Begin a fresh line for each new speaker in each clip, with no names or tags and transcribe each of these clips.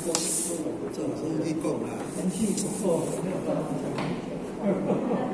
这老师去讲啦，
天气不错，没有办法讲。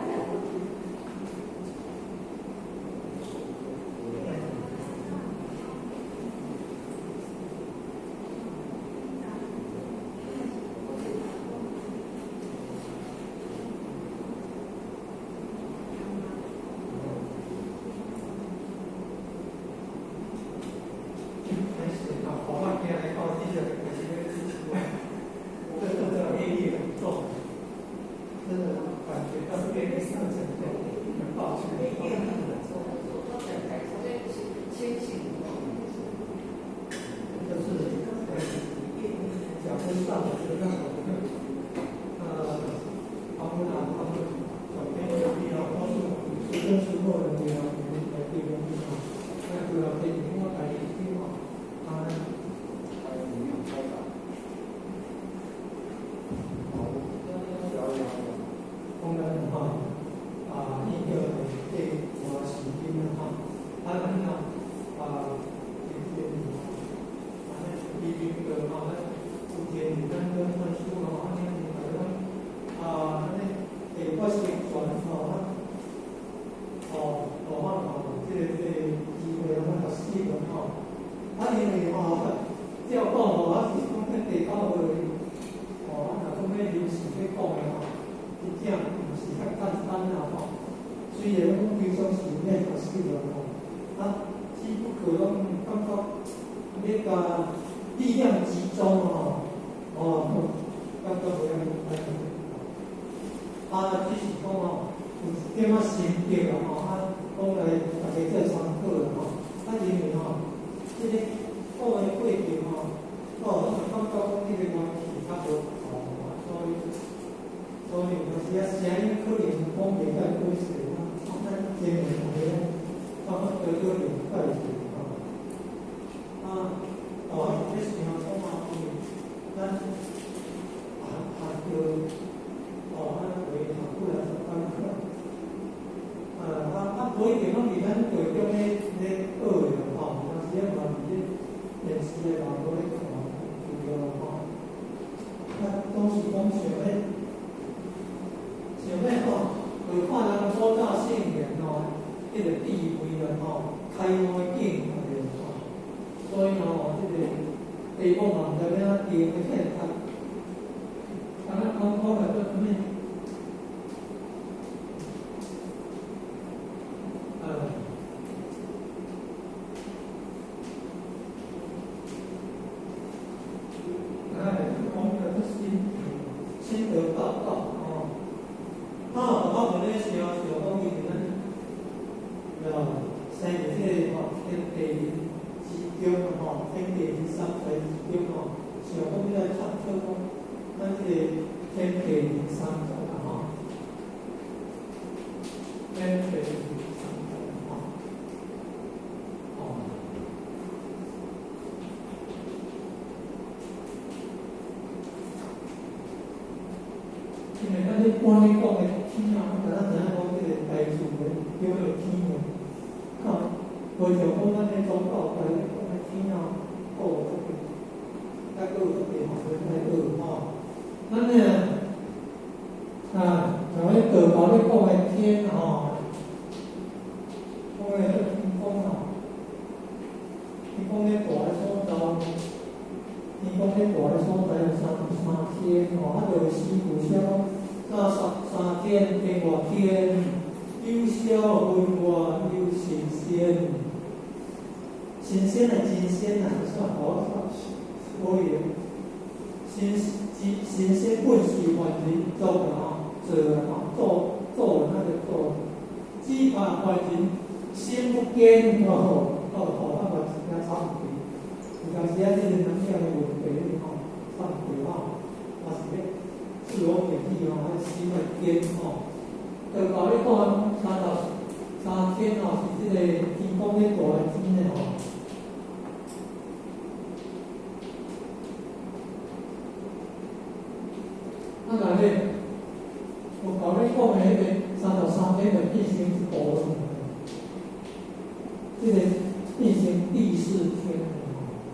第四天，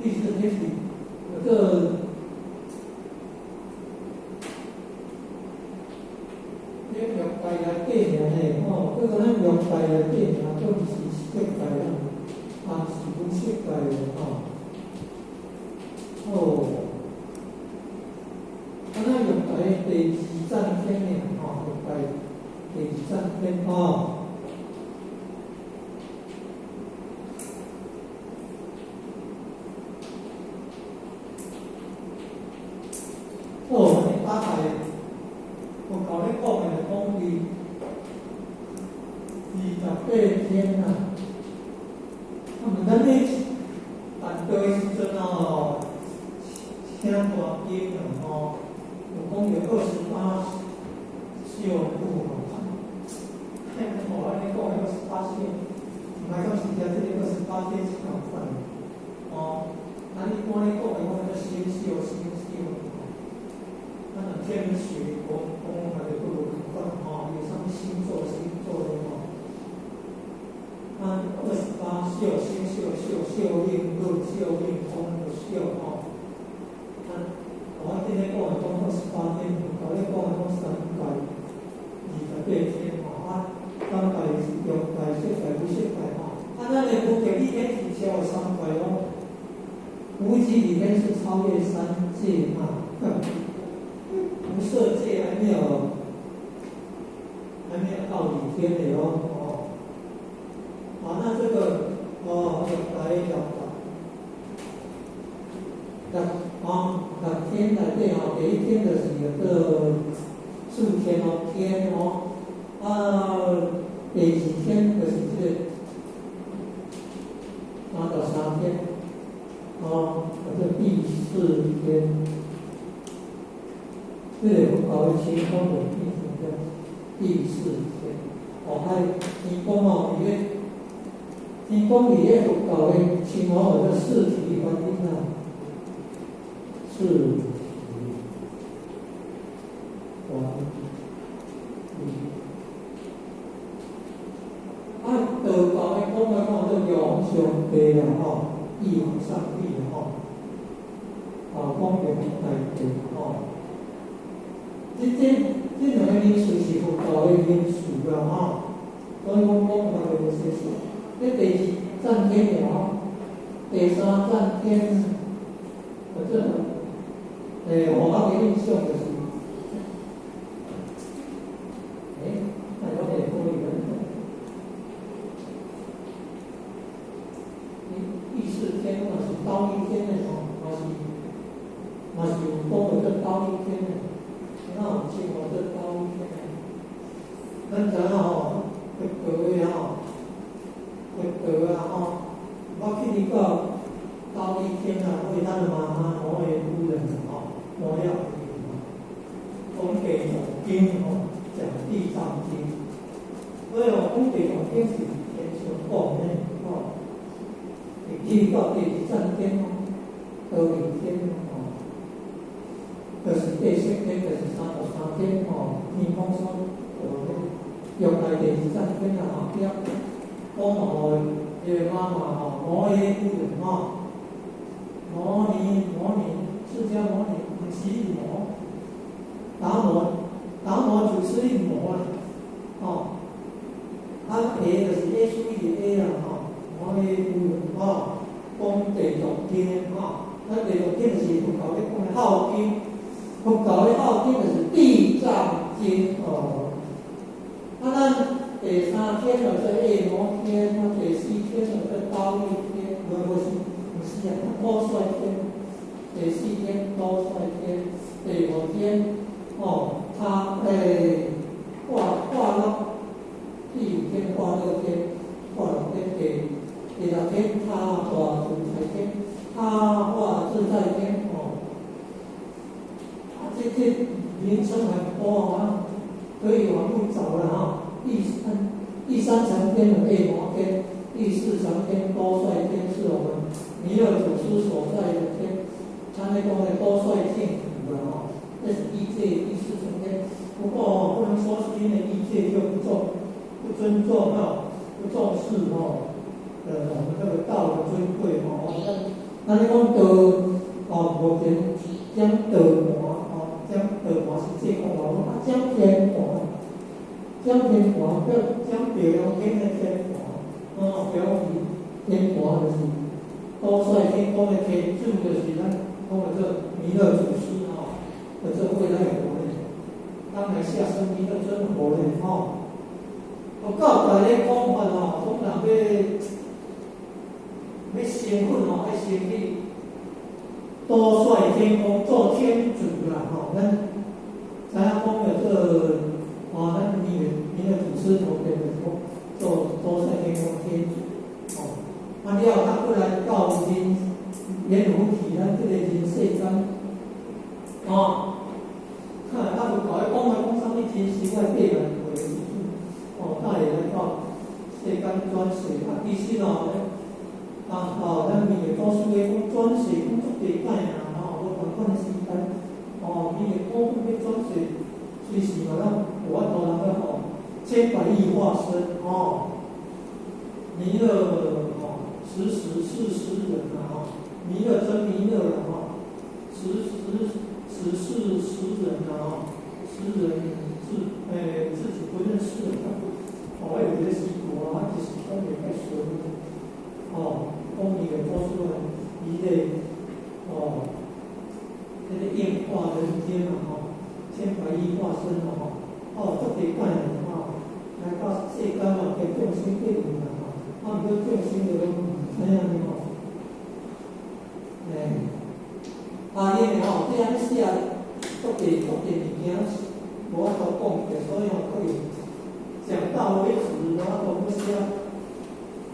第四天里有个设计的哦，咱用在第二站天呢用在第二站天打开，我搞咧讲的讲28天咱咧办桌的时阵请大金有讲有28小户咱咧讲的28小，唔系讲是只28天是共款咱一般咧讲的叫新小，咱若天学讲还是不如共款有啥物星座的28小、新小、小命论、小命通的小我今日讲的讲28天，后日讲的讲328天3拜用拜设拜不设拜咱的五节一天是超过3拜无极里面是超越3界不设界还没有到5天的那这个来6天内底第一天就是有个4天天第2天就是这个3到3天这第4天，这个我搞的情况的第4天还天公天公里面我搞的情况的4体观音4体观音道教的讲叫阳上帝意往上帝讲阳大帝这两个因素是佛教的因素所以讲法的这些这第2站天第3站天我的印象就是第4天是高一天的嘛是有讲的这高一天的，有听过这高一天的，咱知佛道我去你个高一天为咱的妈妈我的夫人我要讲地藏经讲地藏经，所以讲地藏经是天上讲的第到第2站天到2天就是第4天就是3到3天天公说用来第2站天讲妈妈摩耶夫人摩尼释迦摩尼不是摩，达摩就是一摩就是耶稣的摩耶夫人讲地藏经咱地藏经就是佛教咧讲的孝经，佛教的孝经就是地藏经咱第3天就是夜摩天，第4天就是高一天，不是多帅天，第4天多帅天，第5天他化乐，第5天化乐天，第6天他化自在天，他化自在天这名称很多可以往后找了第3层天的夜摩天，第4层天多帅天是我们弥勒祖师所在的天，他那讲的多帅天这是异界第4层天。不过不能说是因为异界就不尊重不重视我们这个道的尊贵那你讲目前将道观是这个将天观。将天观，将表扬天的天观，表示天观就是天宫的天主就是咱讲的这弥勒祖师的这未来的佛呢，当来下生弥勒尊佛呢到大咧讲法讲人要升佛爱升去多率天宫做天主啦咱知影讲的这咱弥勒祖师头边的做多率天宫天主了他过来到圆湖体咱这个人世间他有搞咧讲啥物真实的对人为的他会来到世间转世其实咱弥勒祖师的讲转世讲足地界无同款的时间弥勒祖要转世随时咱有法度人要千百亿化身弥勒时时是时人弥勒真弥勒时是时人时人自己不认识的有一个习俗其实讲也太玄了讲弥勒祖师伊个这个变化人间千百亿化身足地界来到世间给众生对应毋过众生就怎样呢因为这样写足地物件无法度讲的，所以可以讲到为止，然后我写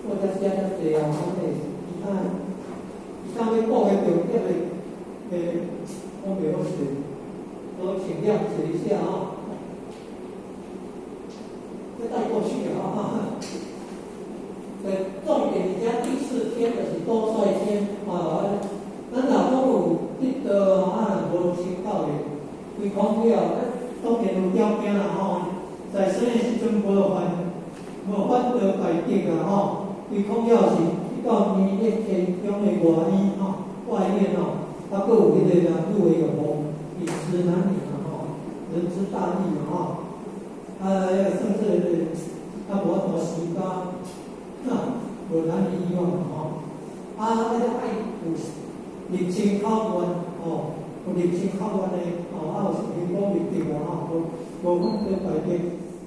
或者写得济伊要讲的重点我袂好写，我尽量写一下再带过去重点你家第四天就是多率天咱老公有得无听到的，规空了，当然有条件啦在生的时阵无法度改变规空了是去到弥勒天宫的外面还佫有迄个入围有风，饮食男女人之大义甚至无法度时间无男女以外爱有历清考验有历清考验的有成功历定无法度改变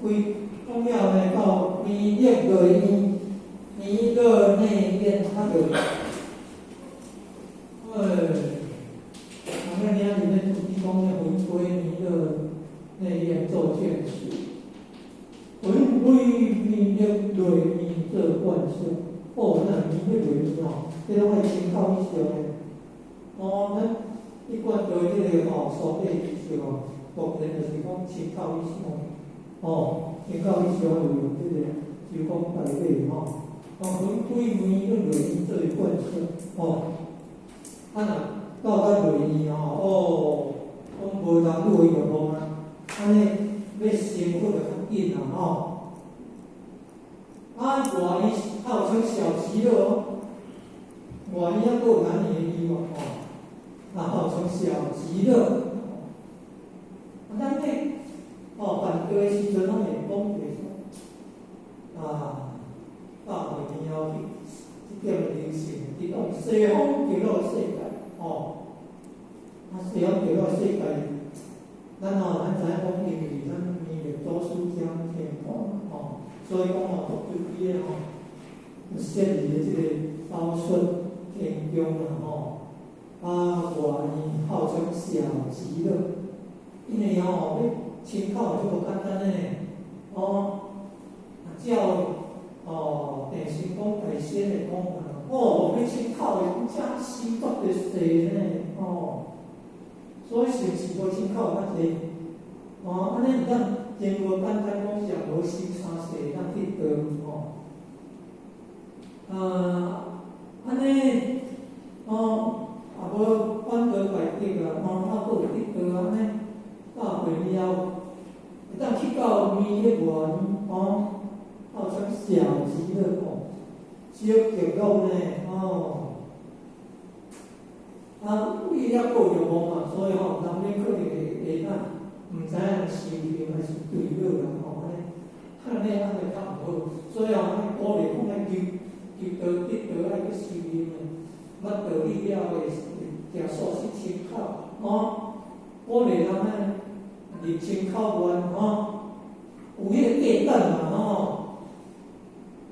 规空了呢到弥勒内院就那里面主题讲的回归弥勒内院做见识，回归弥勒内弥勒观世那弥勒内这拢爱先靠以上的咱一般对这个所谓以上当然就是讲先靠以上先靠以上有这个就讲大类回归弥勒内这一观世到咱内面讲无人入围就无安尼要升佛就较紧外衣号称小极乐外衣还佫有男女的衣号称小极乐咱办桌的时阵拢会讲大会以后这点灵性伫种西方极乐世界西方极乐世界咱知影讲因为咱弥勒祖师将天宫所以讲就伊个设立的这个高顺天宫外面号称小极乐，因为要请考就无简单嘞照电视讲大仙的讲要请考的真是足着细呢所以是无请考较济安尼毋通真无简单讲是无心差势咱去倒安尼无反倒改革佫有去倒安尼到会了会当去到弥勒园号称小极乐小极乐呢为了够有梦所以人免可能会当毋知影修行还是对了安尼较袂好，所以鼓励讲求得道爱去修行捌道去了的行数是清口，我袂通安入清口湾，有迄个价值嘛，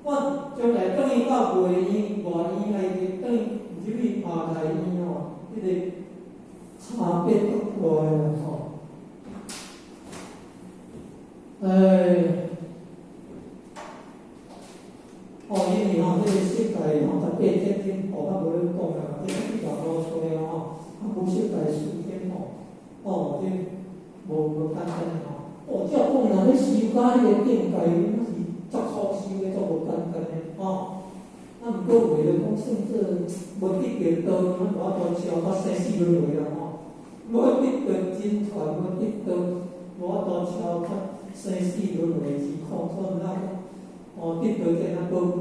我将来等于到外院内底，等于入去爬台院迄个差别足大个因为这个设计18节天较无咧讲啦，这比较多出来不设计4天这无简单照讲啦，你修甲迄个顶界，那是足粗修的，足无简单的毋过为了讲算做无得着道，无法度超过生死轮回啦无得着真传，无得着无法度超过生死轮回之苦，所以得到这样宝贵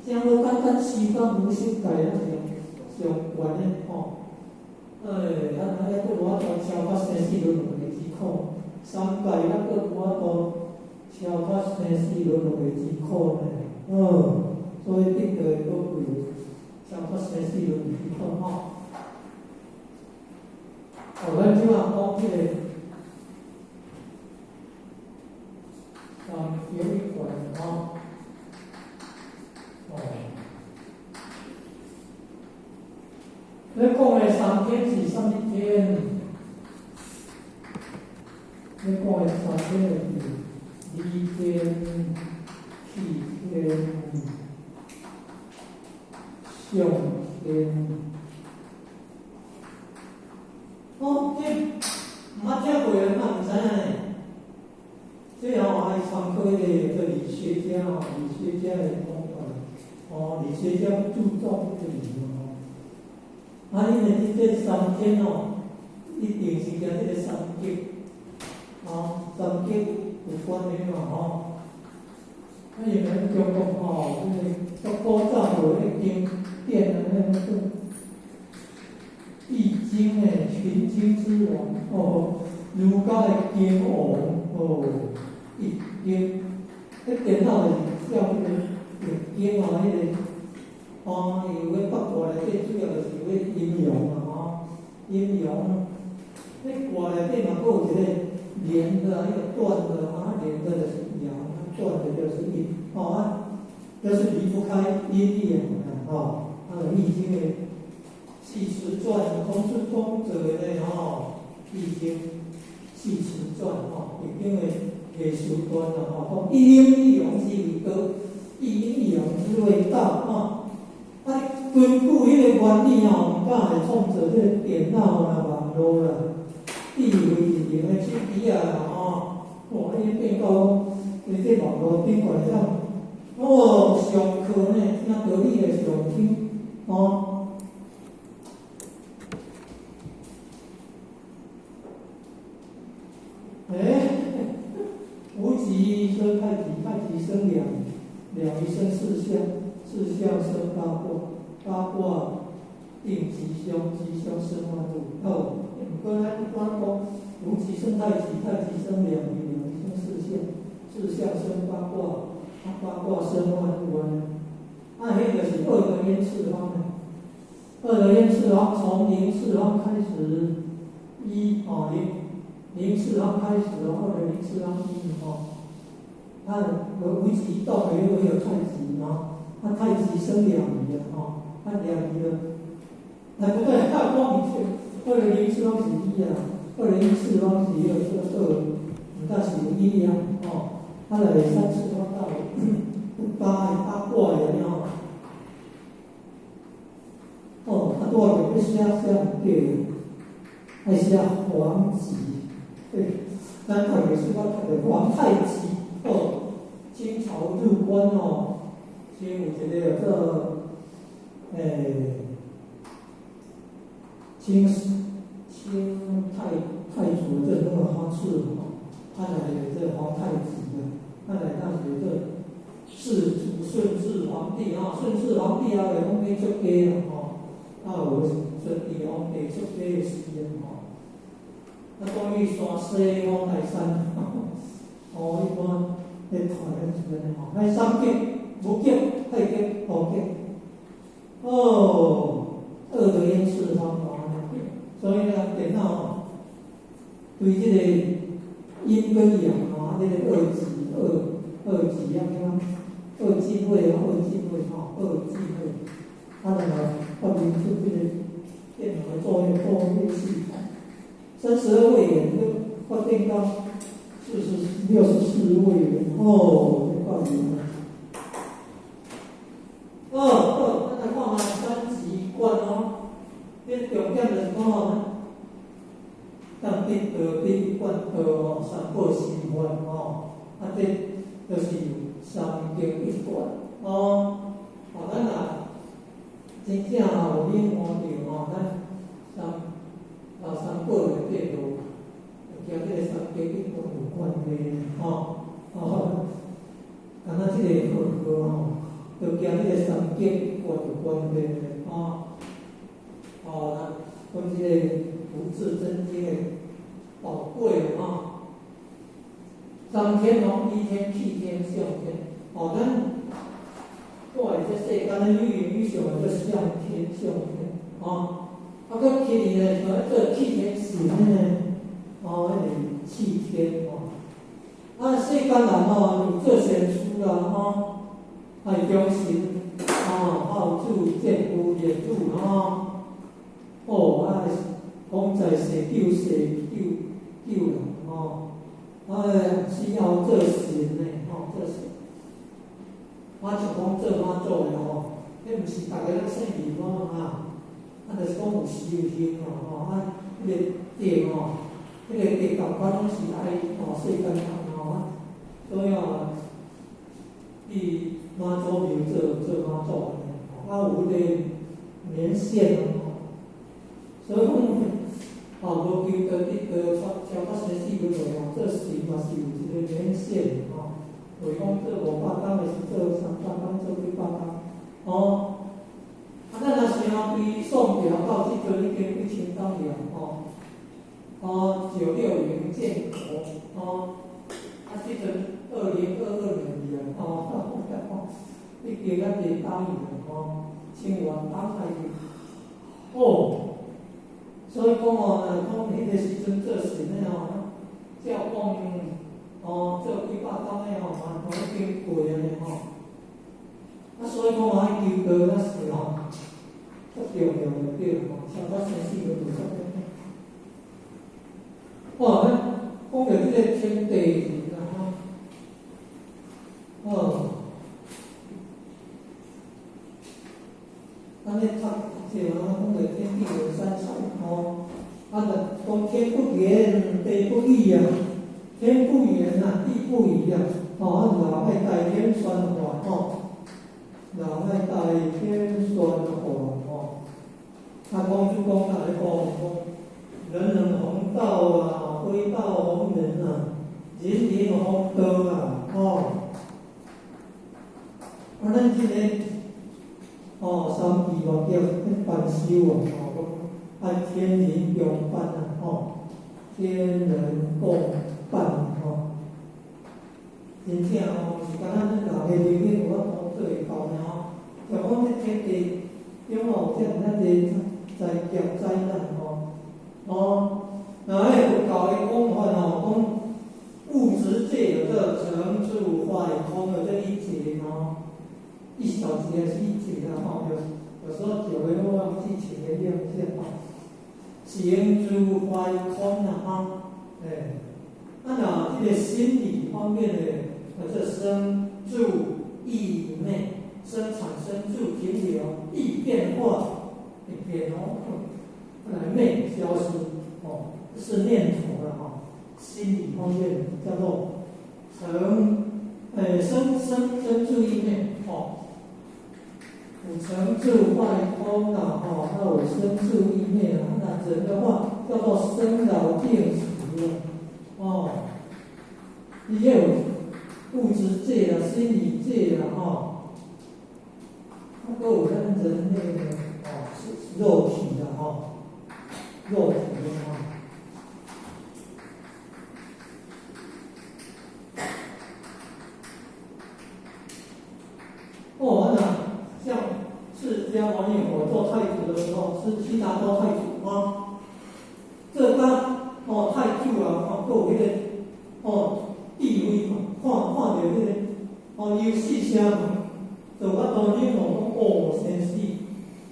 这样无简单修甲无设计上悬的咱还佫无法度超过生死轮回之苦，三界咱佫无法度超过生死轮回之苦呢，所以得到的宝贵超过生死轮回之苦咱即马讲迄个有一款你讲的3天是啥物天？你讲的3天是离天、气天、上天。这毋捌听过人毋知影呢。这还参考迄个理学家理学家的讲法理学家注重这个因为这3天一定是跟这个三界三界有关的嘛因为咱中国这个古早有迄经典的那个易经的群经之王儒家的经王易经，迄电脑是叫迄个易经迄个有迄八卦内底主要就是迄阴阳阴阳，迄卦内底嘛佫有一个连的，迄个断的连的就是阳，断的就是阴就是离不开阴阳易经的系辞传，孔子宗做的易经系辞传易经的艺术观讲一阴一阳之谓道，一阴一阳之谓道根据迄个原理毋敢会创造这个电脑啦、网络啦、地位人的手机啦已经变到这网络顶管上上课呢，听道理的上听无极生太极，太极生两仪生四象，四象生八卦，八卦定吉凶，吉凶生万物。毋过咱一般讲无极生太极，太极生两仪，两仪生四象，四象生八卦，八卦生万物迄个是二的因次方二的因次方从零次方开始零次方开始二的零次方无极道的又有太极太极生两仪两仪不对，光二的零次方是1二的因次方是2，这个2但是有1它的3次方到八卦的多少要写对，还写黄极咱读的书读的皇太极清朝入关先有一个清太祖的那个方式他来有这皇太极他来当时这世祖顺治皇帝顺治皇帝有讲要出家有顺治皇帝出家的时间关于山西皇台山一般咧看迄时阵三极无极、太极、无极二的因式方法呢，所以呢，电脑对这个阴跟阳这个二极二进位它能够发明出这个电脑的作业系统。32位元就发电到64位元这够用了。咱来看下3级观这重点就是讲当得第一观三个心观这就是三经一观咱真正有领悟到咱三个的这路，跟这个三经一观有关系敢若这个课就跟这个三经一观有关系跟这个无字真经的宝贵三天一天、七天、上天咱看这世间的语言语上叫上天搁其余呢像做七天神呢七天世间人有做善事啦忠心好主见夫业主讲在世救人需要做神呢做神。像讲做妈祖的迄毋是逐个人姓义就是讲有修行迄个地迄个地道观拢是爱世间人所以伫妈祖庙做妈祖的有迄个年限所以讲无求得一个超过14个月做神嘛是有一个年限为讲做500天的是做300天，做几百天咱若是对宋朝到这阵已经1000天了96元建国这阵2022年了已经第10年了清元当来所以讲讲迄个时阵做神的照讲做几百天的嘛已经过了所以讲爱求道那是足重要的对超过14个月讲到这个天地人咱咧读这讲到天地人三才讲天不言，地不义天不言地不义老爱代天宣化老爱代天宣化公主公来讲人人弘道非道弘人人人弘道咱这个三义叫凡修按天人共办天人共办真正是敢若咱老的流年有法做会到就讲这天地中这遮济灾劫灾难那佛教的讲法讲物质界有这成住坏空的这一节一小节是一节有时候久了会忘记前面两节成住坏空这个心理方面的这生住意灭，生产生住停留，意变化会变来灭消失这是念头了心理方面叫做生住意灭有成住坏空那有生住意灭那人的话叫做生老病死也有物质界心理界都有咱人类的肉体的肉体像释迦王爷我做太子的时候是悉达多太子啊，这当太子啊，都有迄个地位嘛，看到迄个优势些嘛，就我当年生死，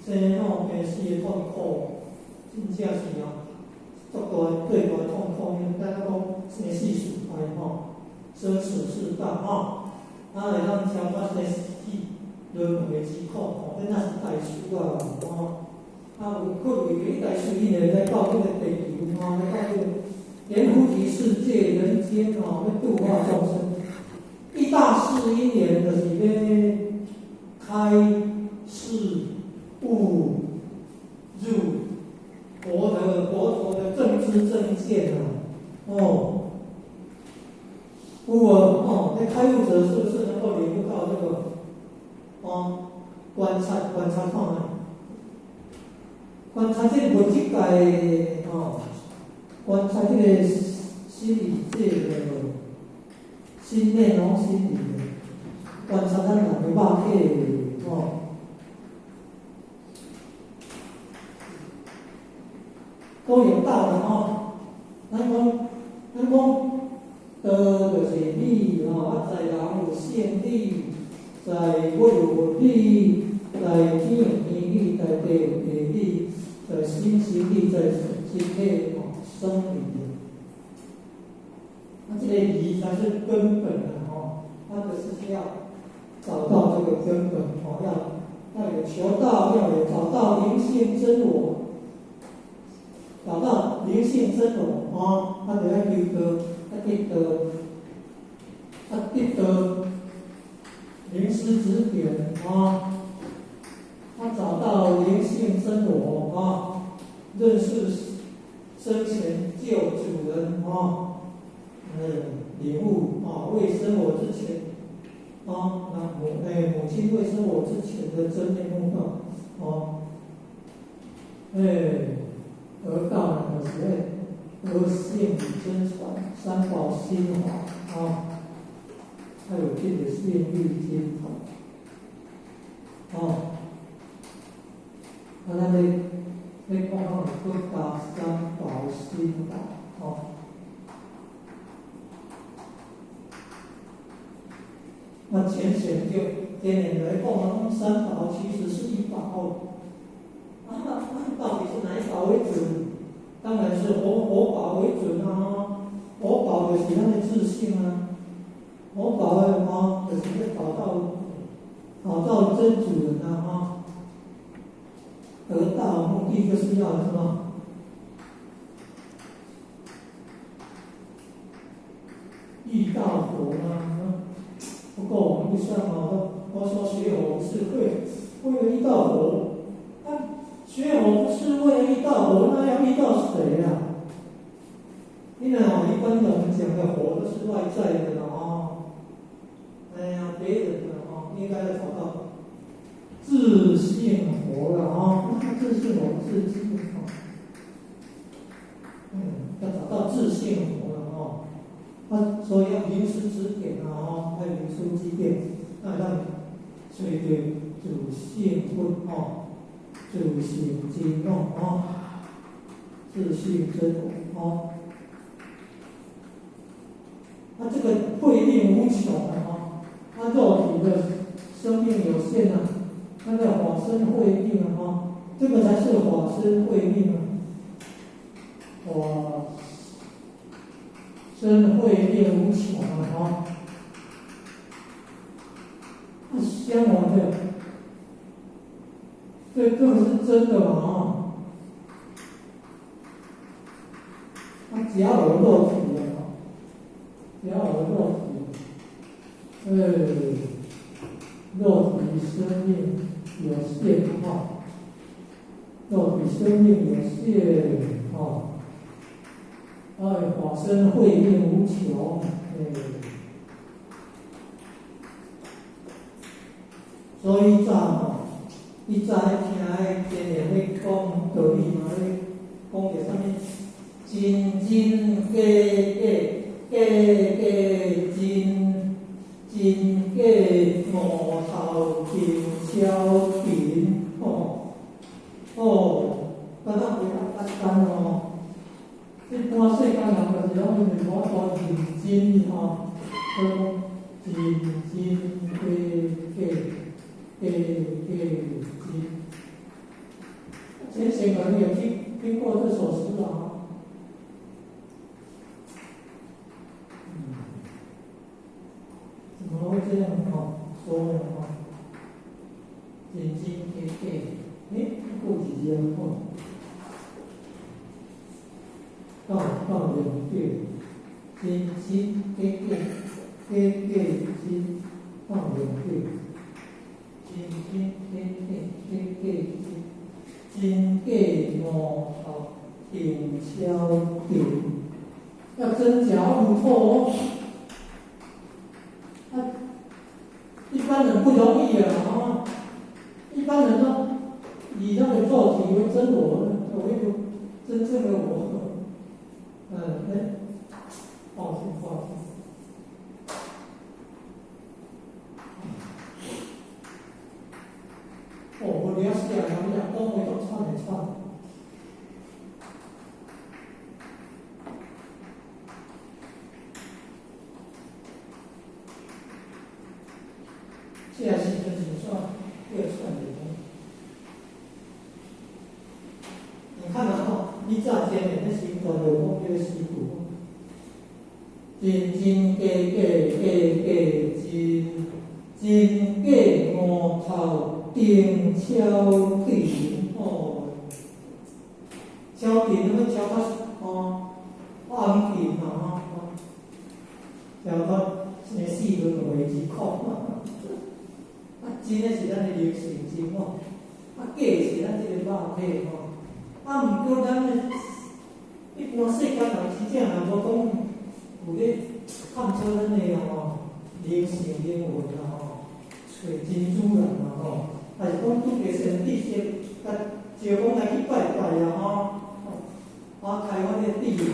生病死的痛苦，真正是足大最大的痛苦，因为大家讲生死事败生死事大会当超过生死轮回之苦这那是大事啊有可为这大事以来到这个地球来到这个阎浮提世界人间要度化众生，一大事一年就是要开示悟入佛陀的正知正见那开悟者是不是能够领悟到这个观察看观察这个物质界观察这个心理界的心内容心理的观察咱人的肉体都有道的咱讲就是你在人有性理，在我有理，在天有天理，在地有地理，在心行理，在心体生理这个理才是根本它就是要找到这个根本要有求道，要有找到灵性真我，找到灵性真我他就要得灵师指点他找到灵性真我认识生前救主人领悟未生我之前母亲未生我之前的真面目而到那个时候而性理真传三宝心华还有这个性欲经咱讲各大三宝心华那浅显就给你来讲三宝其实是一宝到底是哪一宝为准？当然是活宝为准活宝就是咱的自信活宝就是要找到真主人得到目的就是要什么？遇到佛不过我们不算我说学佛不是为了遇到佛学佛不是为了遇到佛，那要遇到谁因为一般的我们讲的佛都是外在的别人的应该要找到自性佛了自性佛自性要找到自性佛了所以要灵师指点还有灵书机电让所以对主性分自性经用自性真我这个慧命无穷肉体的生命有限那个法身慧命这个才是法身慧命法身慧命无穷相往的这个是真的只要有肉体只要有肉体肉体生命有限肉体生命有限法身慧命无穷所以一早听的今日咧讲道理讲个啥物真真假假假假真假无头前超平刚刚回答简单哦。一般世间人就是讲因为我多认真吼，讲认真真，先可能有听过这首诗啊。怎么会这样说呢认真过几天到2月，真真真真到2月，真5头定超定，要真假无错一般人不容易一般人说以那个肉体为真我，为真正的我。抱歉。我了解了，都没有串。这样是算越算越多。你看你乍见面那时候就讲这个师傅。真假5头定超定超定那个超较安定超较4轮为1箍真的是咱的流行真假是咱这个肉体毋过咱一般世间人真正人无讲。有咧探测咱的灵性灵魂找真主人还是讲拄着先知先，招讲来去拜拜开发这智慧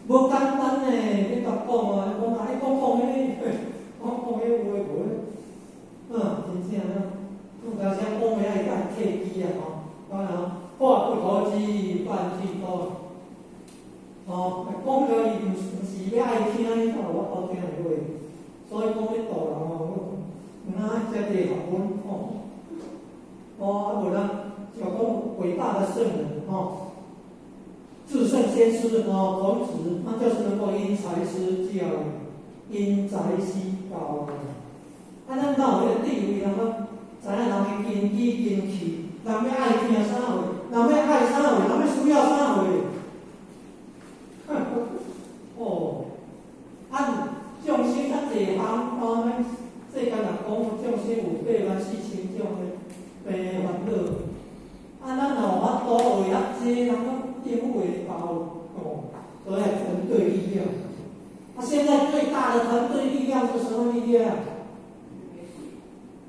无简单呢，你甲讲讲迄讲迄真正有当时讲的爱甲客气当然话不投机半句多。讲了伊毋是要爱听，我好听的话，所以讲咧道人这地学问无人就讲伟大的圣人至圣先师孔子，他就是能够因材施教，因材施教咱有迄个地位，知影人的根基根气，人要爱听啥话，人要爱啥话，人要需要啥话。众生较济项世间人讲众生有84000种的病烦恼，咱若有法度为较济，人应付袂到所以团队力量。现在最大的团队力量是什么力量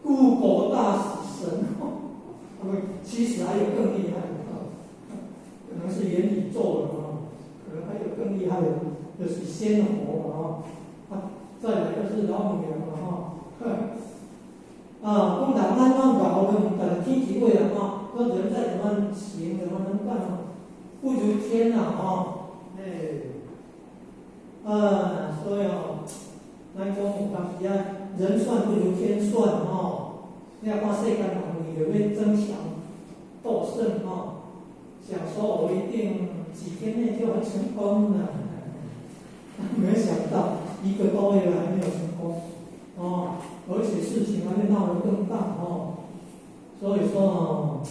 ？Google 大死神其实还有更厉害的可能是元宇宙的可能还有更厉害的，就是仙佛再来就是老母娘讲人慢慢搞的，等天机会说人再怎么行，怎么能干不如天所以咱讲有当时人算不如天算你要看世间人为了要增强斗胜想说我一定几天内就会成功了，没想到1个多月还没有成功而且事情还会闹得更大所以说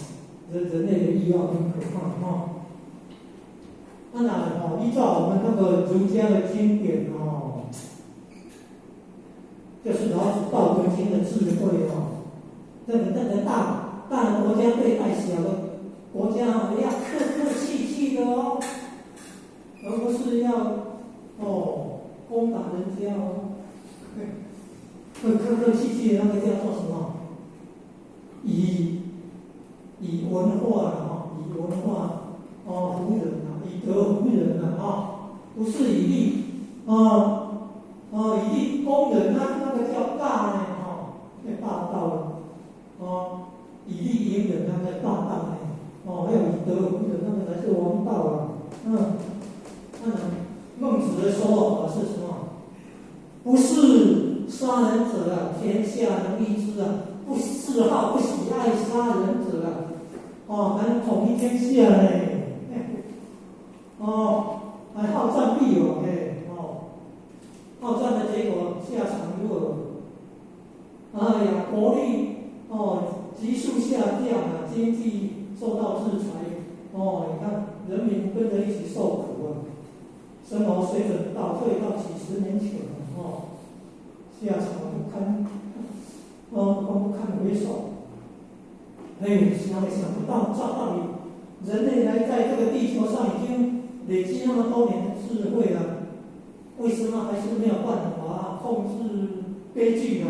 人类的欲望很可怕当然依照我们那个儒家的经典就是老子《道德经》的智慧那个大的国家对待小的国家要客气气的而不是要攻打人家客气气的那个叫做什么？以文化服人以德服人不是以利以利攻人那个叫大呢大道了以利隐忍那个大道呢，还有以德服人那个才是王道啊。孟子的说法是什么？不是杀人者啊，天下能易之啊；不嗜好、不喜爱杀人者啊，能统一天下呢。还好战必有好战的结果下场如何？哎呀，国力急速下降啊，经济受到制裁你看人民跟着一起受苦啊，生活水准倒退到几十年前了下场不堪回首。想不到照理，人类来在这个地球上已经累积那么多年的智慧了，为什么还是没有办法控制悲剧呢？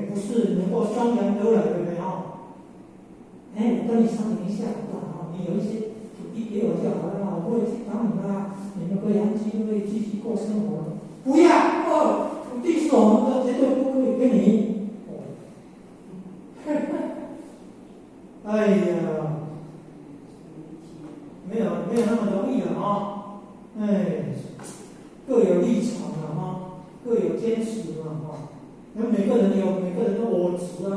不是能够宣扬得来的没有？我跟你商量一下你有一些土地给我就好了，我会去找你们你们可以安居乐业继续过生活。不要土地是我们的，绝对不可以给你。哎呀，没有那么容易了各有立场各有坚持每个人有每个人的我执要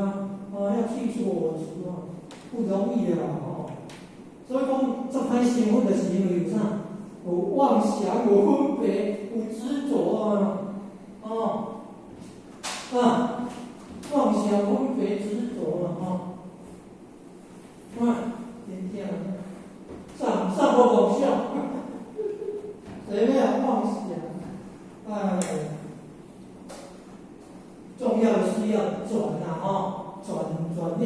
去除我执不容易所以讲，这番新闻的是因为有啥？有妄想，有分别，有执着妄想、分别、执着今天上不搞笑，谁没有妄想？重要的是要转念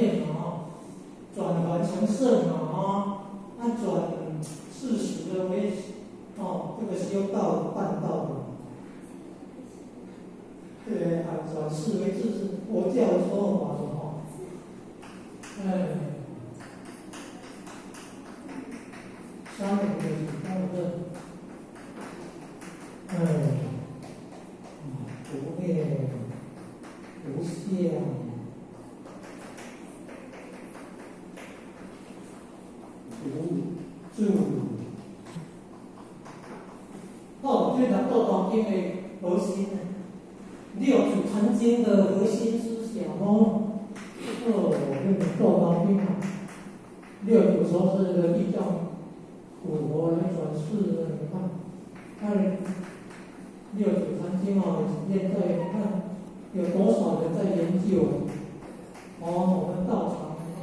转凡成圣转事实的为这个修道办道的，对转事为智是佛教的说法下面的不灭无相。就讲《道统经》的核心六祖坛经的核心思想那个《道统经》六祖说是个地藏古佛来转世的，你看六祖坛经现在你看有多少人在研究我们道场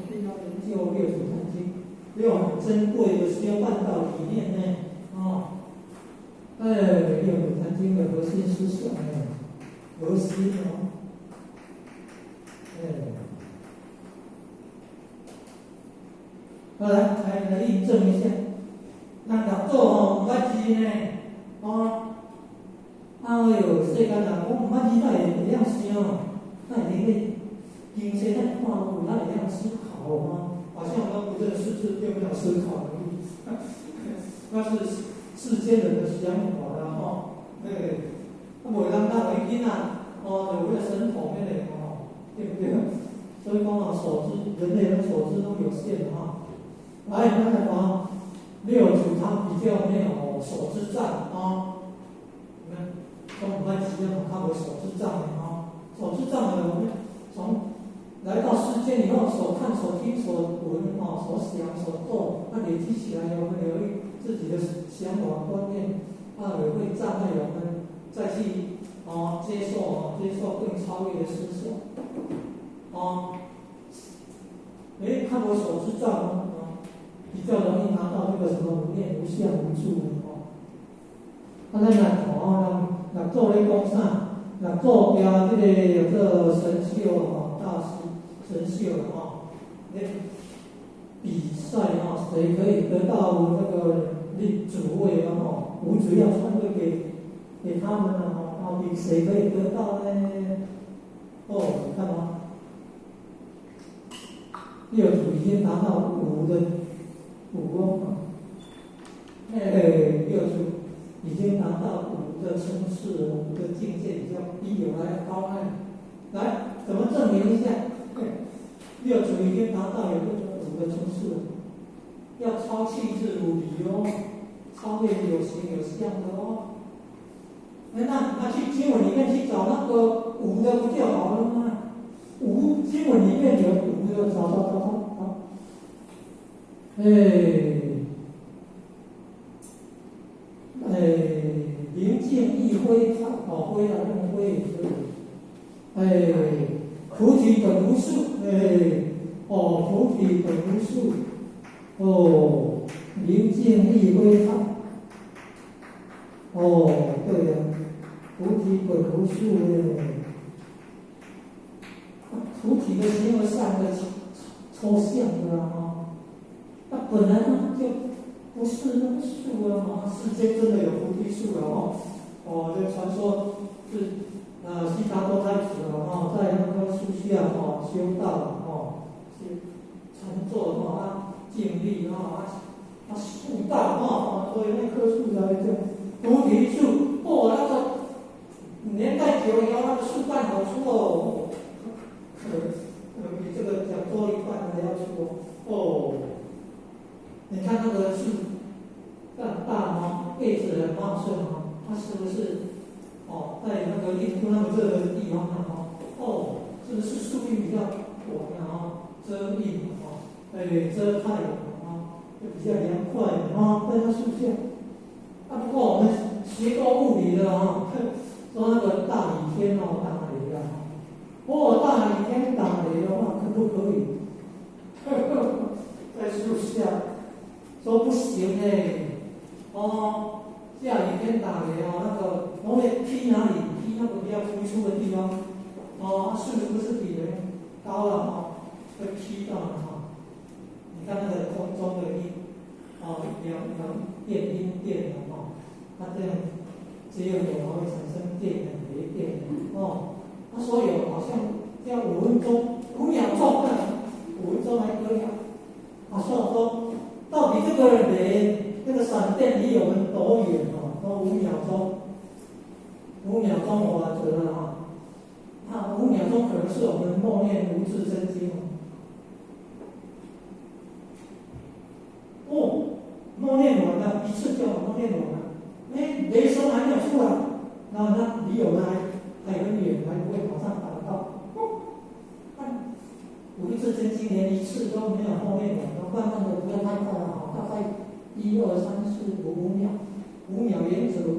必要研究六祖坛经，有很珍贵的修办道理念呢六祖坛经的核心思想核心来印证一下，咱合作唔捌字呢世间人讲唔捌字，咱会晓想，咱会去经济咱看路，咱会晓思考好像我们不认识字，就没有思考能力，那是世间人的想法袂当当为囡仔就为了神统那类对不对？所以讲人类的所知都有限来，看看六祖他比较没有所知障你们从我们几个看为所知障所知障的我们从来到世间以后，所看、所听、所闻所想、所做，累积起来，我们有自己的想法、观念也会障碍我们再去接受更超越的思想看我所知障比较容易拿到这个什么无念、无相、无住咱若做咧讲啥？若做标这个有个神秀大师神秀比赛谁可以得到那个主位吴主要传位给他们到底谁可以得到呢？你看六祖已经达到五的五功六祖已经达到五的层次，五的境界比较低，有来高来，怎么证明一下？六祖已经达到有5个层次了，要超气质无理哦，超越有形有相的哦。那去经文里面去找那个无的不就好了吗？无经文里面有无的，找。明镜亦非，非啊，用非也可以。菩提本无树，菩提本无树，明镜亦非他，对呀，菩提本无树菩提的形而上的抽象的那本来就不是那个树世间真的有菩提树了这传说是悉达多太子在那棵树下修道去禅坐静立悟道所以那棵树才叫菩提树那个年代久以后，那个树干好粗比这个讲座一半还要粗你看那个树干大叶子很茂盛它是不是在那个印度那么热的地方是不是树荫比较广遮荫遮太阳就比较凉快在那树下不过我们学过物理的说那个大雨天打雷大雨天打雷的话可不可以在树下说不行下雨天打雷那个我会劈哪里？劈那个比较突出的地方树不是比人高了会劈到你看那个空中的电音电它这样只有会产生电的雷电它所有好像要5分钟5秒钟5分钟还可以所以说到底这个雷这个闪电离我们多远都5秒钟5秒钟我觉得那5秒钟可能是我们默念无字真经默念完了一次就默念完了雷声还没有出来那离我们还很远还不会马上达到无字真经连一次都没有默念完慢慢的不要太快大概1、2、3、4、5秒5秒原则5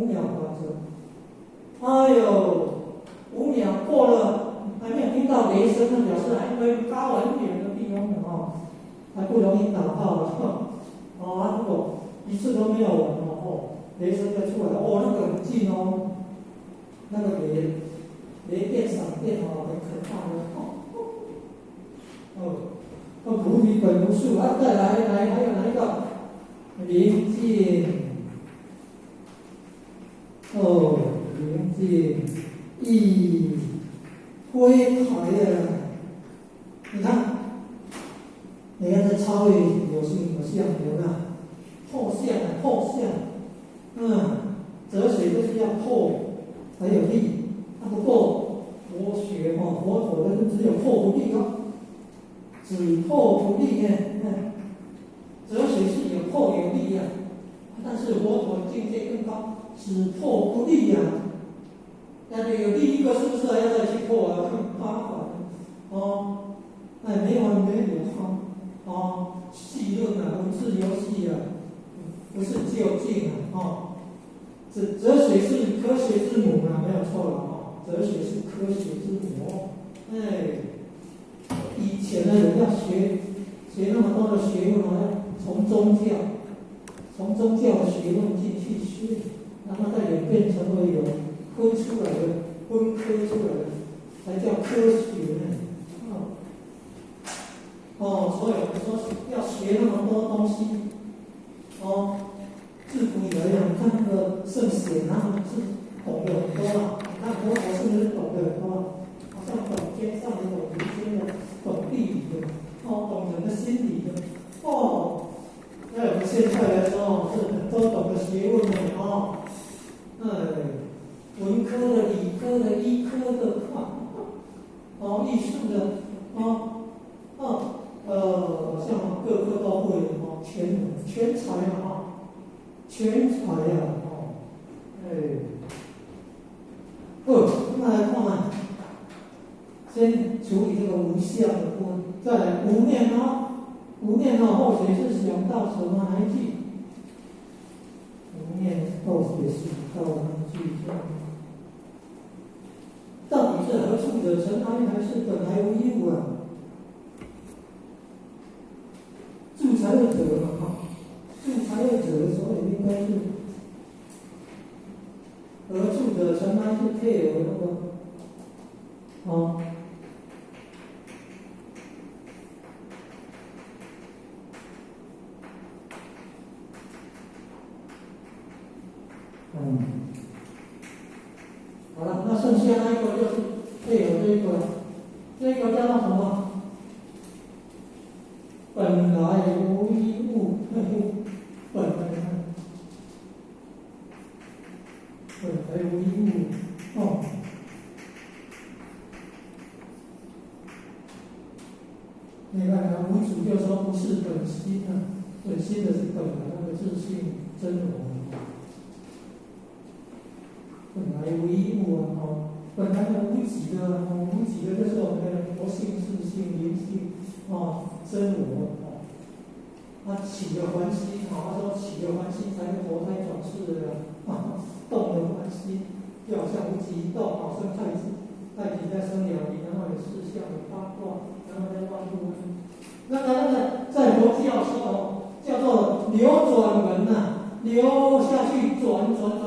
秒法则5秒过了还没有听到雷声的表示还会高很远的地方还不容易达到了如果一次都没有完雷声就出来了那个很近那个雷电闪电很可怕的菩提本无树再来还有哪一个明镜明镜亦非台你看这超越有形有相有没有透相哲学就是要透还有力不过佛学佛陀的只有透不力只透不力哲学是有透有力但是佛陀境界更高只透不力那就有力一个是不是还要再去透更麻烦没完没了戏论文字游戏不是究竟哲学是科学之母没有错了哲学是科学之母以前的人要学那么多的学问从宗教的学问进去学让它再演变成为有分出来的分科出来的才叫科学所以我们说要学那么多东西自古以来你看那个圣贤他们是懂得很多你看佛陀是不是懂得很多好像懂天上的懂人间的懂地理的懂人的心理的在我们现在来说是很多懂得学问的文科的理科的医科的艺术的全才啊，全才啊，好，那来看啊，先处理这个无相的部分，再来无念后学是想到什么来句？无念后学想到哪句？到底是何处者尘埃，还是本来无一物啊？助财位者嘛，助财位者的时候应该是何处者尘埃是配合那个好了，那剩下那一个就是配合这个，这个叫做什么？本来无一物，本来无一物你看啊，无主就说不是本心啊，本心的是本来那个自性真我。本来无一物啊，本来的无己的，无己的就是我们的佛性、自性、灵性真我他起了欢心他说起了欢心才能投胎转世的动了欢心，就好像无极一动，好生太子，太极在生两仪，然后有四象有八卦，然后再万物。那个在佛教说叫做流转门流下去转，车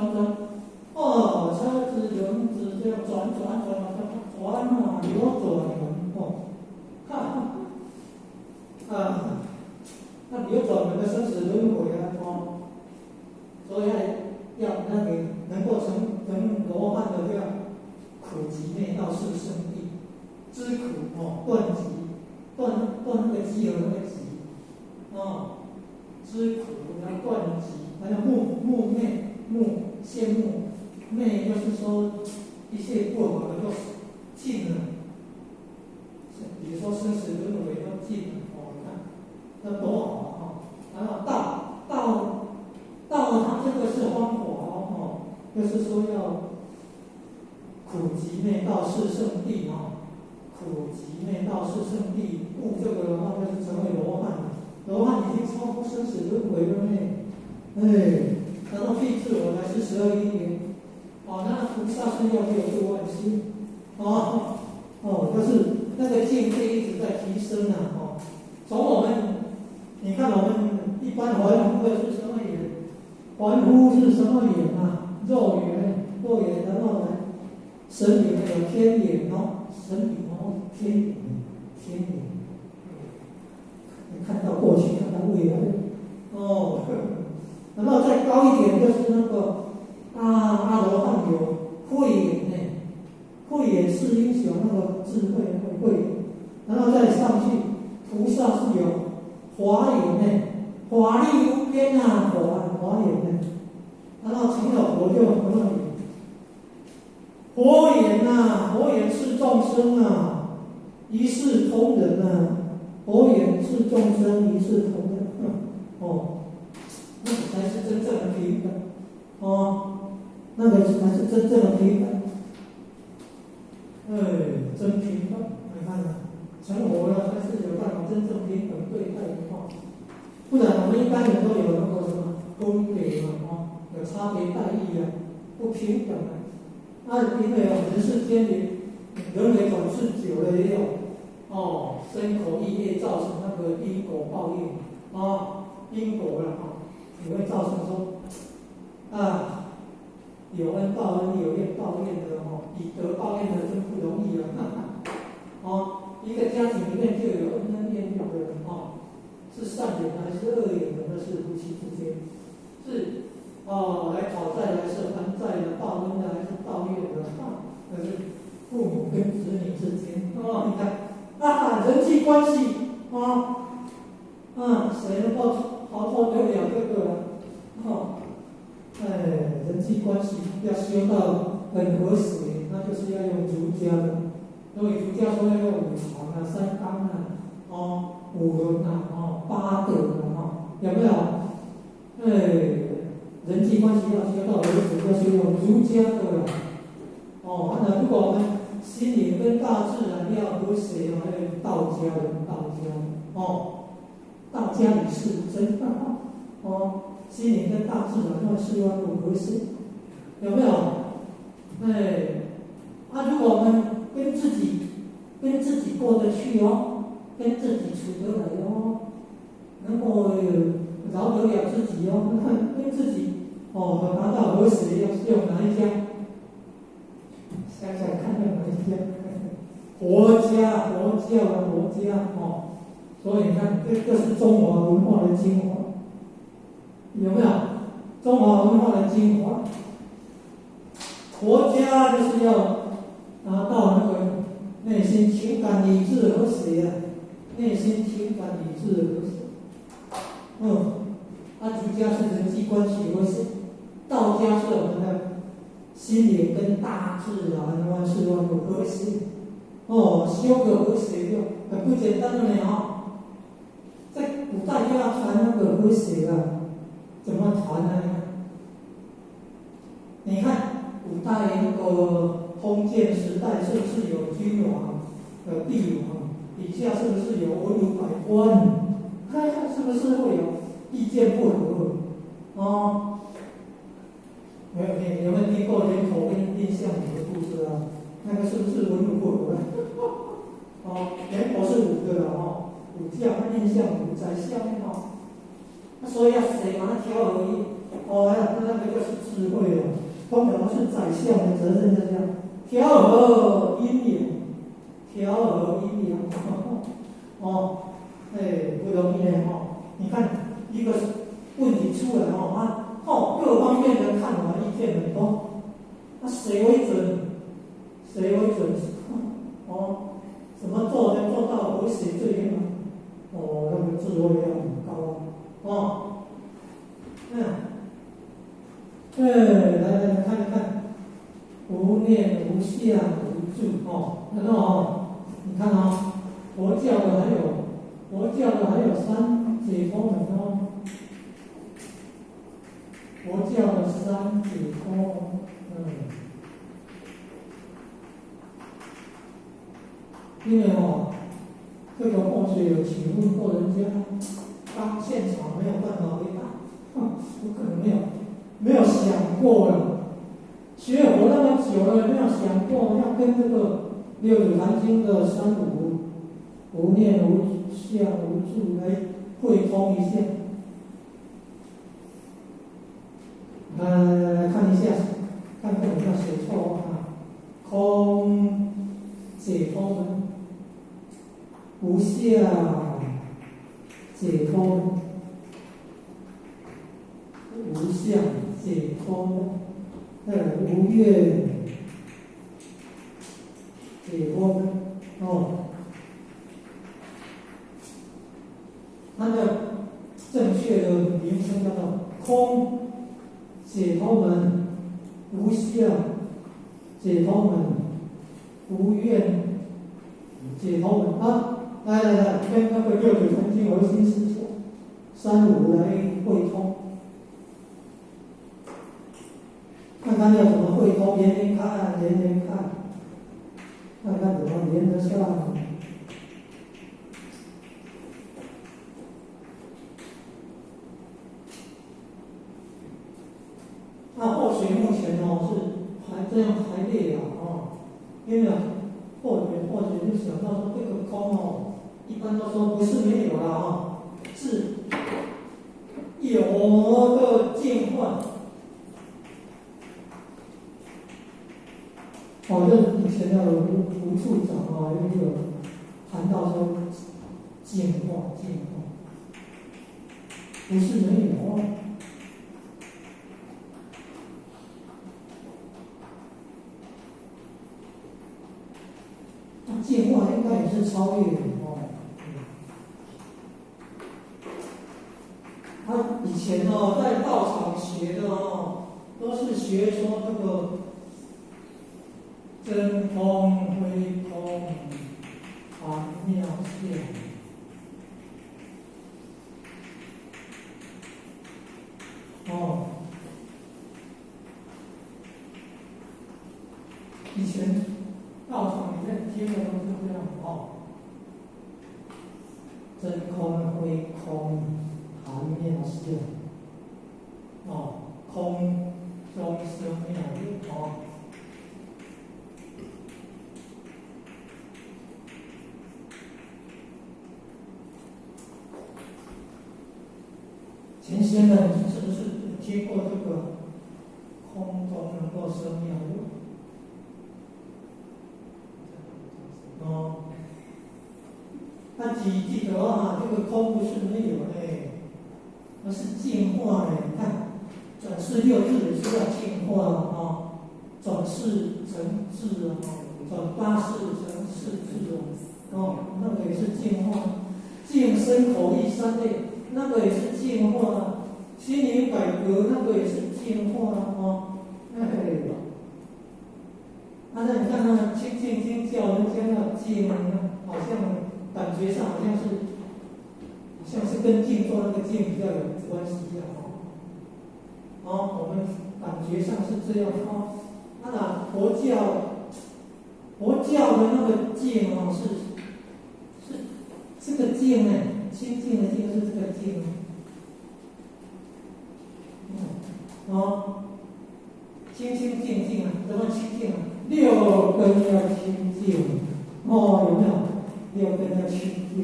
子轮子这样转流转门那流转门的生死轮回所以要那个能够成罗汉的这样苦集内道四圣地，知苦断集，断那个集合那个集知苦然后断集，还有木灭羡慕灭，就是说一切不好的都尽了，比如说生死轮回都尽了看那多好然后道它这个是方法就是说要苦集内道四圣地苦集内道四圣地悟这个的话，就是成为罗汉了。罗汉已经超出生死轮回了呢。然后辟自我来是12因缘那菩萨是要6万心就是那个境界一直在提升从我们你看我们一般凡夫的是什么眼？凡夫是什么眼肉眼，然后呢神眼有天眼神眼天眼，你看到过去，看到未来然后再高一点就是那个阿罗汉有慧眼慧眼是英雄那个智慧那个慧眼，然后再上去菩萨是有华眼法力无边华眼然后成了佛就佛眼，佛眼是众生一视同仁佛眼是众生一视同仁那个才是真正的平等那个才是真正的平等真平等，你看成佛了才是有办法真正平等对待不然我们一般人都有那个什么分别有差别待遇不平等因为人世间人为转世久了也有身口意业造成那个因果报应因果了也会造成说有恩报恩，有怨报怨的以德报怨的真不容易一个家庭里面就有恩怨的人是善缘的还是恶缘的，那是夫妻之间是来讨债的还是还债的，报恩的还是报怨的那是父母跟子女之间你看人际关系谁能够逃脱得了这个人际关系要修到很和谐，那就是要用儒家的。因为儒家说要用五常三纲五伦八德有没有？人际关系要修到为止，要修用儒家的哦。那如果我们心灵跟大自然要和谐哦，道家哦，道家理是真哦，心灵跟大自然要事万物和谐，有没有？如果我们跟自己过得去哦，跟自己处得来哦，能够饶得了自己哦，跟自己哦达到和谐，用哪一家？想想看，用哪一家？佛家哦。所以你看，这是中华文化的精华，有没有？中华文化的精华，佛家就是要达到那个内心情感理智和谐啊，内心情感理智和谐。儒家是人际关系和谐，道家是我们的心灵跟大自然万事万物和谐。修个和谐就很不简单的呢在古代就要传那个和谐啊，怎么传呢？你看古代那个封建时代是不是有君王、有帝王，底下是不是有文武百官？是不是会有意见不合？有没有听过人口跟蔺相如的故事啊？那个是不是文武不合？人口是5个的武将和蔺相如在下面那所以要谁把它调和那个就是智慧了。通常是宰相的责任，这样调和阴阳，不容易呢你看一个问题出来各方面的看法意见很多，那谁为准？怎么做能做到和谐最美？那个智慧要很高来看一看，无念无相无住你看佛教的还有三解脱门佛教的三解脱因为这个或许有请问过人家，当现场没有办法回答，有可能没有想过了。学佛那么久了，没有想过要跟这个《六祖坛经》的三无念无相无住来汇通一下。来看一下，看看有没有写错空解脱门，无相解脱门，无相解脱门，无愿解脱门它的正确的名称叫做空解脱门，无相解脱门，无愿解脱门来，跟那个六祖坛经核心思想三无来汇通，看看要怎么汇通，连看，看看怎么连得上。或许目前是还这样排列因为或许就想到说这个空一般都说不是没有啦是有的境换。这以前的吴处长也有谈到说净化，不是没有净化应该也是超越的他以前在道场学的都是学说这个真空、非空、含妙相。前道场里面听的都是这样哦。真空非空，含妙性。哦，空中生妙有哦。前些呢，是不是听过这个空中能够生妙有？哦，那记得啊，这个空不是没有而是净化呢。你看，转世六字也是要净化啊，转世成智啊，转八世成世智啊，那个也是净化。净身口意三类，那个也是净化。心灵改革，那个也是净化啊。那你看那清净经教人家要净，好像感觉上好像是跟静坐那个静比较有关系一样我们感觉上是这样当然佛教的那个静是这个静呢，清净的静是这个静清清净净怎么清净六根要清净有没有？六根要清净。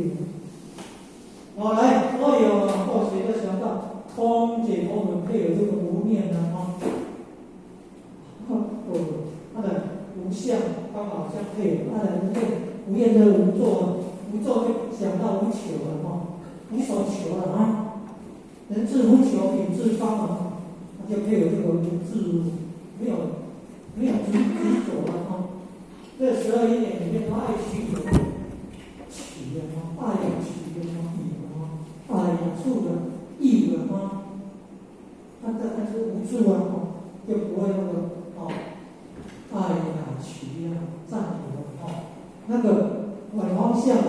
来，所有或许都想到空解脱门配有这个无念它的无相刚好相配，它的无念就是无作，无作就想到无求了无所求了人自无求，品自方那就配有这个无自，没有执着了这12因缘里面，爱取有取的爱取的有爱处的义的但是无处就不会爱取占有那个反方向的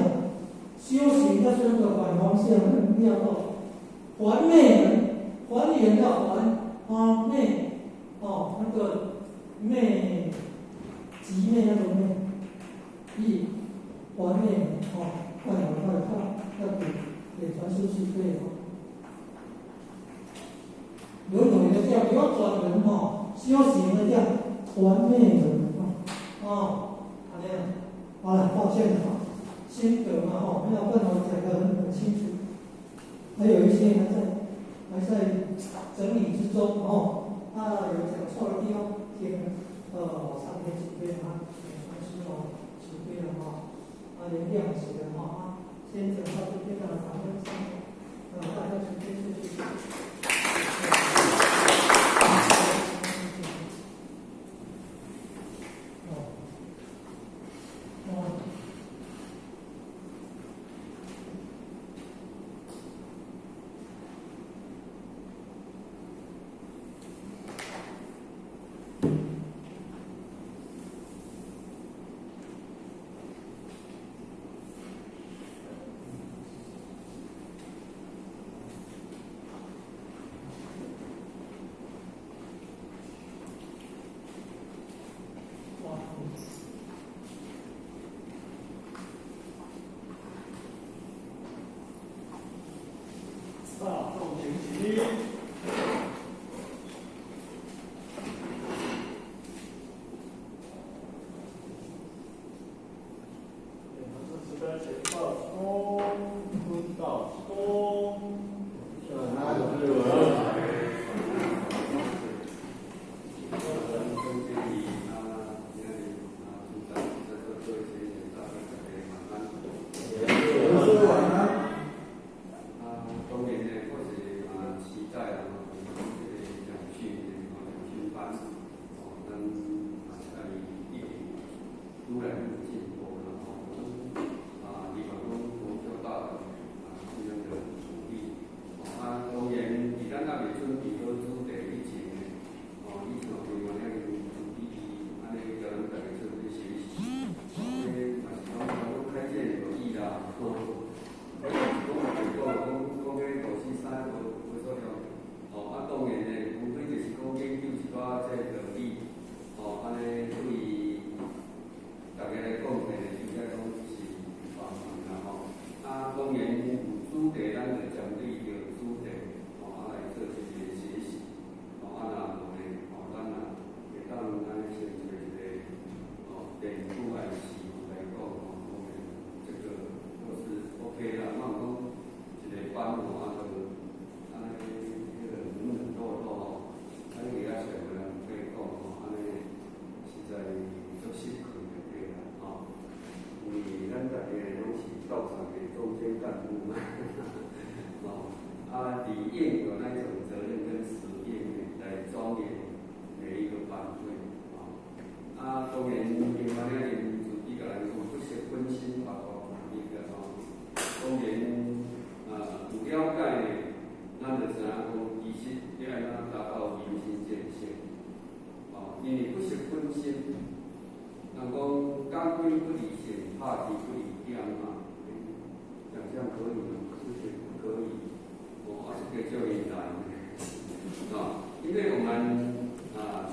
修行，就是那个反方向的要到还昧门，还原要还昧那个昧极昧那种昧，义还昧快要给传输去对有的叫不要转人修行的叫还昧人这样好了，抱歉心得没有办法讲得很清楚，还有一些还在整理之中有讲错的地方，上面几遍传师几遍连谅解的先讲到这边的咱们大家直接就去
冬天呢，或是期待应有那种责任跟使命来庄严每一个班会啊。当然，另外呢，自己个人讲，不是分心把握一个当然有了解呢，咱就知影讲，其实你爱怎达到明心见性因为不是分心，人讲感官不离性，拍击不离点嘛。想象可以吗？是不是不可以？这个就很难因为我们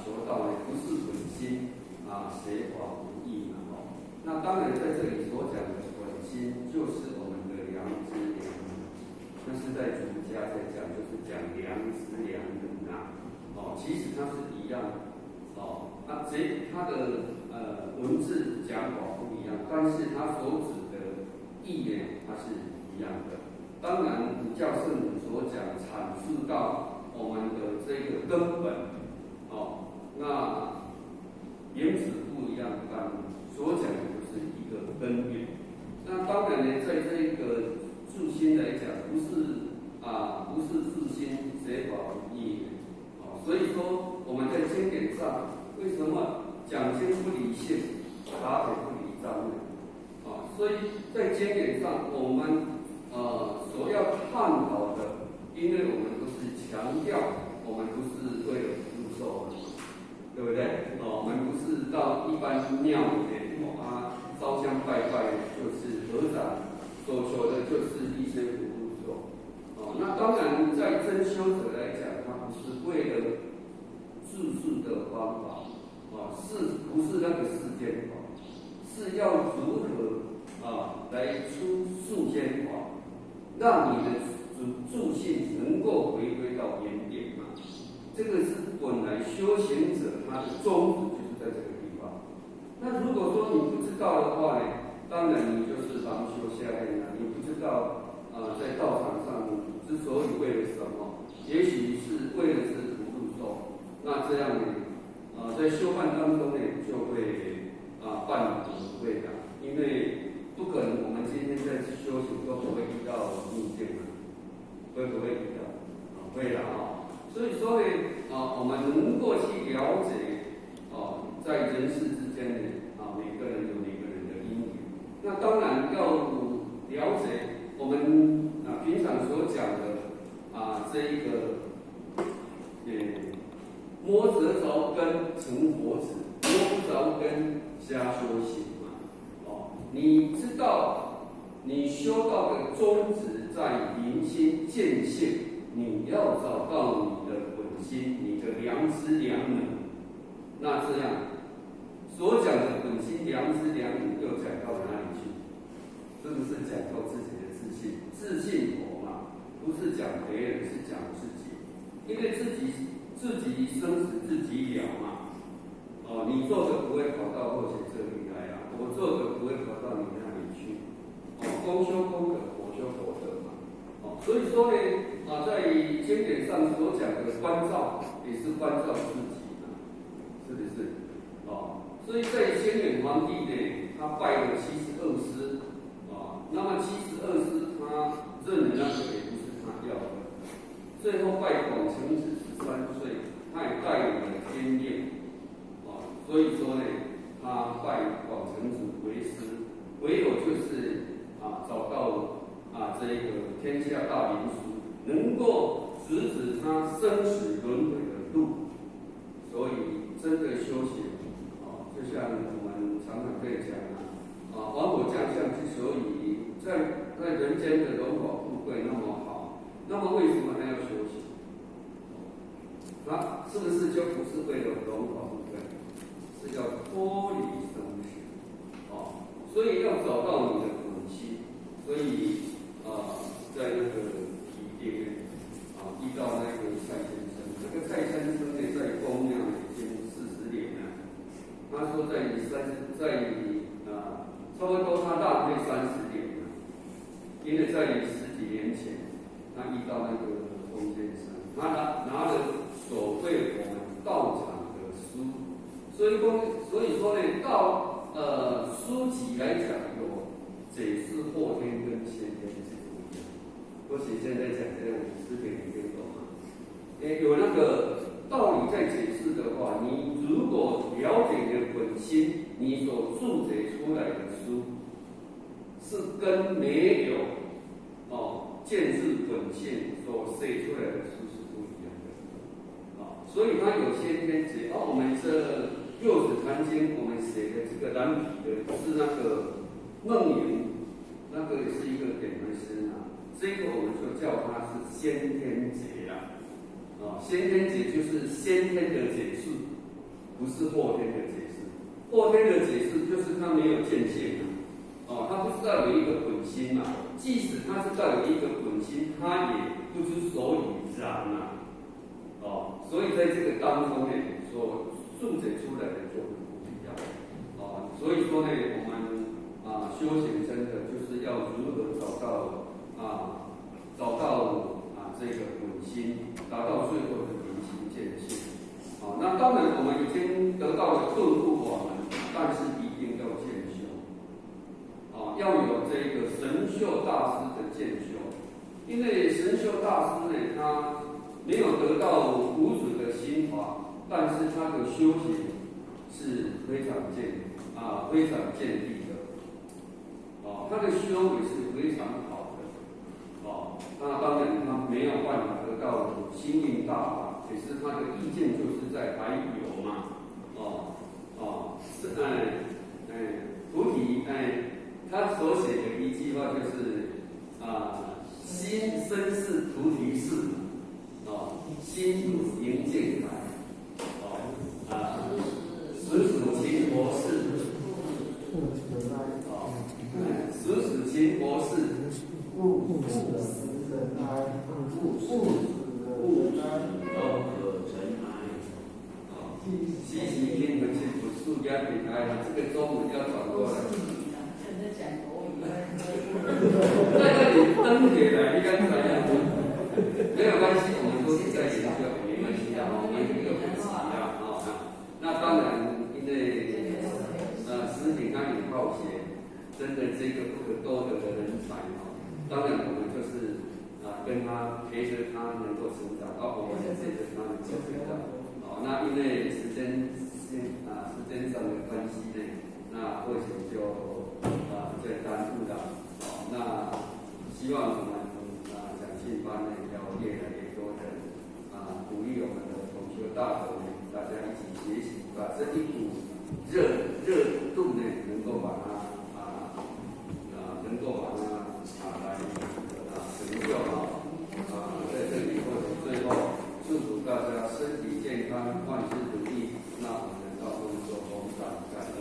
求道呢，不是本心邪法不义嘛那当然在这里所讲的本心，就是我们的良知良能。那是在儒家在讲，就是讲良知良能其实它是一样它的文字讲法不一样，但是它所指的意念它是一样的。当然，儒教圣人所讲阐述到我们的这个根本那言辞不一样，但所讲的就是一个根源。那当然呢，在这个自心来讲，不是自心邪法不义所以说我们在经典上为什么讲经不离性，打铁不离章呢？所以在经典上我们所要探讨的，因为我们都是强调，我们不是为了福寿，对不对？我们不是到一般庙里面烧香拜拜，就是和尚所求的就是一些福寿。那当然，在真修者来讲，他不是为了自助的方法是不是那个世间法？是要如何来出世间法，让你的助性能够回归到原点嘛？这个是本来修行者他的宗旨，就是在这个地方。那如果说你不知道的话呢，当然你就是盲修瞎练你不知道在道场上之所以为了什么，也许是为了是福禄寿，那这样呢在修办当中呢就会半途而废的，因为不可能我们今天在修行都不会遇到逆境会不会遇到？会的所以说呢我们能够去了解在人世之间呢每个人有每个人的因缘。那当然要了解我们平常所讲的这一个摸得着根成佛子，摸不着根瞎修行嘛。你知道你修道的宗旨在明心见性，你要找到你的本心，你的良知良能。那这样所讲的本心良知良能又讲到哪里去？是不是讲到自己的自信？自信佛嘛，不是讲别人，是讲自己。因为自己生死自己了嘛。你做的不会跑到后学这里来我做的不会跑到你那里去。公修公德，佛修佛德嘛。所以说呢，在经典上所讲的关照，也是关照自己是不是？所以在宣远皇帝呢，他拜了72师那么72师他认的那个也不是他要的，最后拜广成子13岁，他也带有了天命所以说呢，他拜广成子为师，唯有就是找到这个天下大名书，能够指他生死轮回的路。所以真的修行就像我们常常可以讲王我将相之所以在人间的荣华富贵那么好，那么为什么还要修行？是不是就不是为了荣华富贵？是要脱离生死所以要找到你的本心。所以在那个体验遇到那个蔡先生，这个蔡先生呢在公庙已经40年了。他说差不多他大概30年了，因为在10几年前，他遇到那个洪先生，他拿了所谓我们道场的书，所以说呢，书籍来讲有解释后天跟先天是不一样。或许现在讲这种视频里面有那个道理在解释的话，你如果了解你的本心，你所注解出来的书，是跟没有见识本性所写出来的书是不一样的。所以它有先天解。我们这六祖坛经，我们写的这个蓝皮的是那个梦云，那个也是一个点门师啊。这个我们就叫它是先天解啦。先天解就是先天的解释，不是后天的解释。后天的解释就是它没有见性它不知道有一个本心嘛。即使他知道有一个本心，他也不知所以然所以在这个当中呢，所注解出来的就很不一样所以说呢，我们修行真的就是要如何找到这个本心，达到最后的明心见性那当然我们已经得到了顿悟法门，但是一定要见修要有这个神秀大师的见修，因为神秀大师呢，他没有得到无主的心法，但是他的修行是非常建立的他的修为是非常好的那当然他没有办法得到心印大法，其实他的意见就是在还有嘛菩提他所写的一句话就是心身是菩提寺心如明镜台时时勤佛事时时勤佛事勿使尘埃习习天和勤不速加平安这个中文要转过来那你登给来，你刚才没有关系，我们都是在研究，没关系我们一个分析那当然，因为师姐她也好学，真的这个不可多得的人才当然我们就是跟他陪着他能够成长，我们也陪着他能够成长那因为时间上的关系呢，那或许就在耽误了那希望我们讲信班呢，要越来越多的鼓励我们的同学大德呢，大家一起学习，把这一股热度呢，能够把它来成就在这里或者最后祝福大家身体健康，万事如意。那我们到时候做红伞感恩。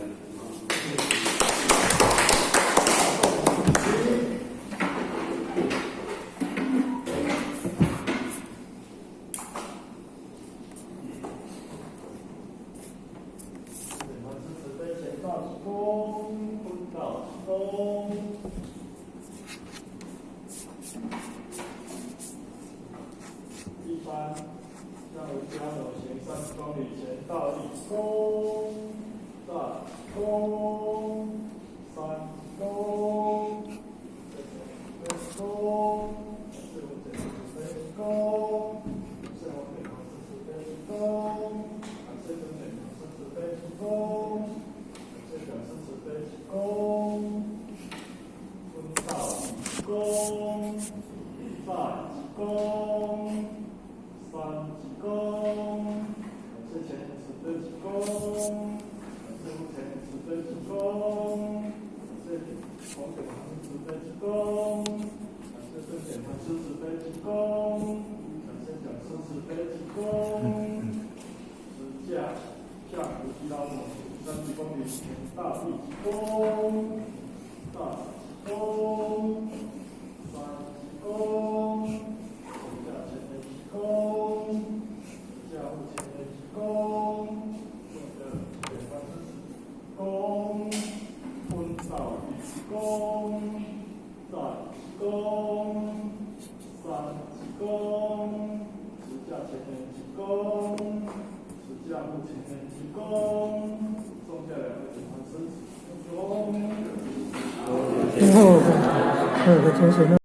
最后，真是。